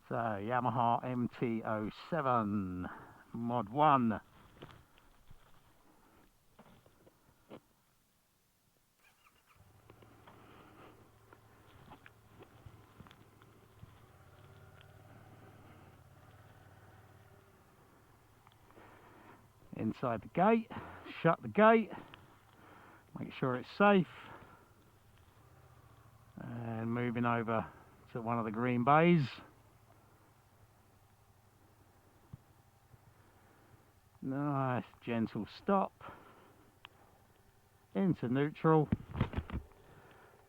So, Yamaha MT-07, Mod 1. Inside the gate, shut the gate, make sure it's safe, and moving over to one of the green bays. Nice gentle stop into neutral,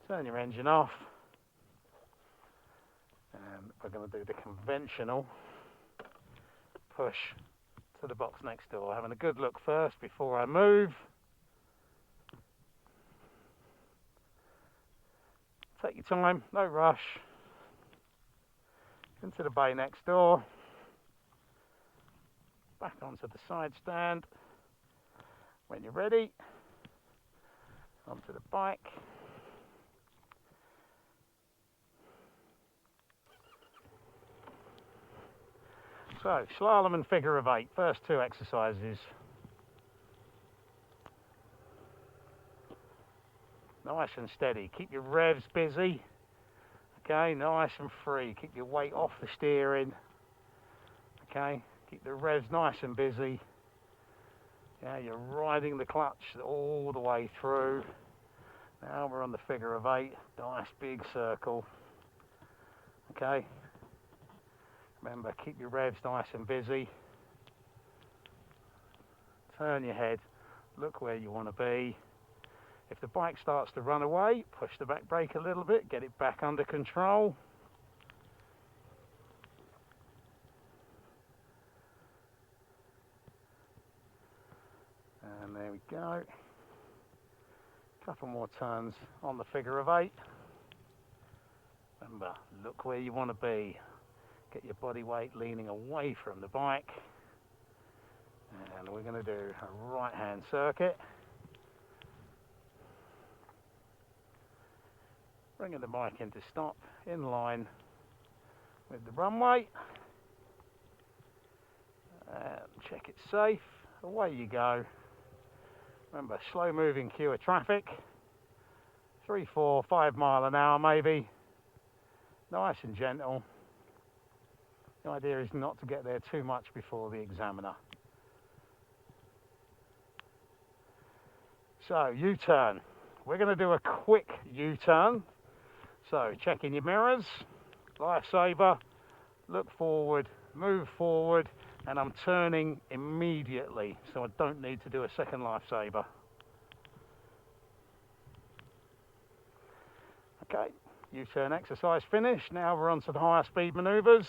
turn your engine off, and we're going to do the conventional push to the box next door, having a good look first before I move. Take your time, no rush. Into the bay next door, back onto the side stand. When you're ready, onto the bike. So, Slalom and Figure-of-Eight, first two exercises. Nice and steady, keep your revs busy. Okay, nice and free, keep your weight off the steering. Okay, keep the revs nice and busy. Yeah, you're riding the clutch all the way through. Now we're on the Figure-of-Eight, nice big circle. Okay, remember, keep your revs nice and busy. Turn your head, look where you want to be. If the bike starts to run away, push the back brake a little bit, get it back under control. And there we go. Couple more turns on the Figure-of-Eight. Remember, look where you want to be. Get your body weight leaning away from the bike. And we're going to do a right-hand circuit. Bringing the bike into stop, in line with the runway. Check it's safe, away you go. Remember, slow moving queue of traffic, 3, 4, 5 mile an hour maybe, nice and gentle. The idea is not to get there too much before the examiner. So, U-turn, we're going to do a quick U-turn. So, checking your mirrors, lifesaver, look forward, move forward, and I'm turning immediately, so I don't need to do a second lifesaver. Okay, U-turn exercise finished. Now we're on to the higher speed maneuvers.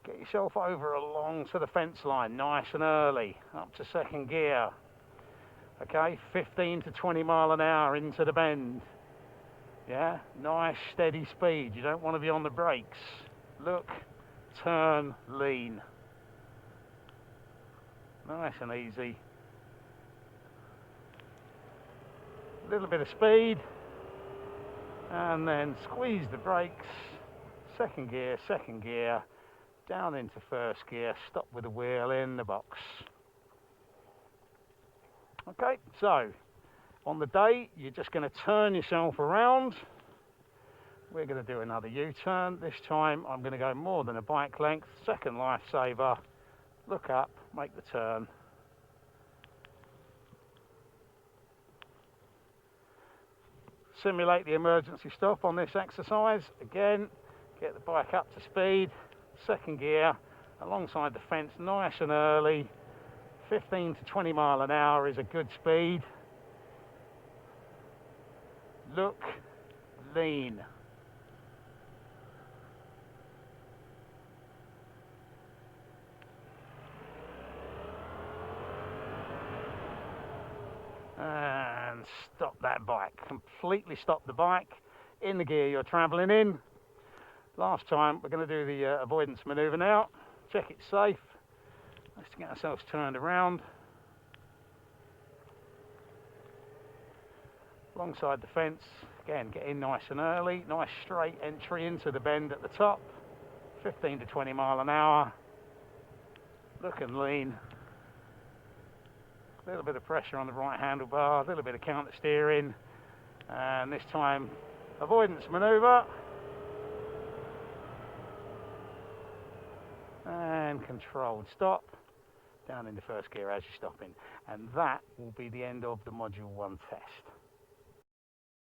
Get yourself over along to the fence line, nice and early, up to second gear. Okay, 15 to 20 mile an hour into the bend. Yeah, nice steady speed, you don't want to be on the brakes. Look, turn, lean. Nice and easy. A little bit of speed, and then squeeze the brakes. Second gear, down into first gear, stop with the wheel in the box. Okay, so on the day, you're just going to turn yourself around. We're going to do another U-turn. This time, I'm going to go more than a bike length. Second lifesaver. Look up, make the turn. Simulate the emergency stop on this exercise. Again, get the bike up to speed. Second gear, alongside the fence, nice and early. 15 to 20 mile an hour is a good speed. Look, lean. And stop that bike. Completely stop the bike in the gear you're travelling in. Last time, we're going to do the avoidance maneuver now. Check it's safe. Let's get ourselves turned around. Alongside the fence, again, get in nice and early. Nice straight entry into the bend at the top. 15 to 20 mile an hour. Look and lean. A little bit of pressure on the right handlebar, a little bit of counter steering, and this time avoidance maneuver. And controlled stop. Down in the first gear as you're stopping. And that will be the end of the Module 1 test.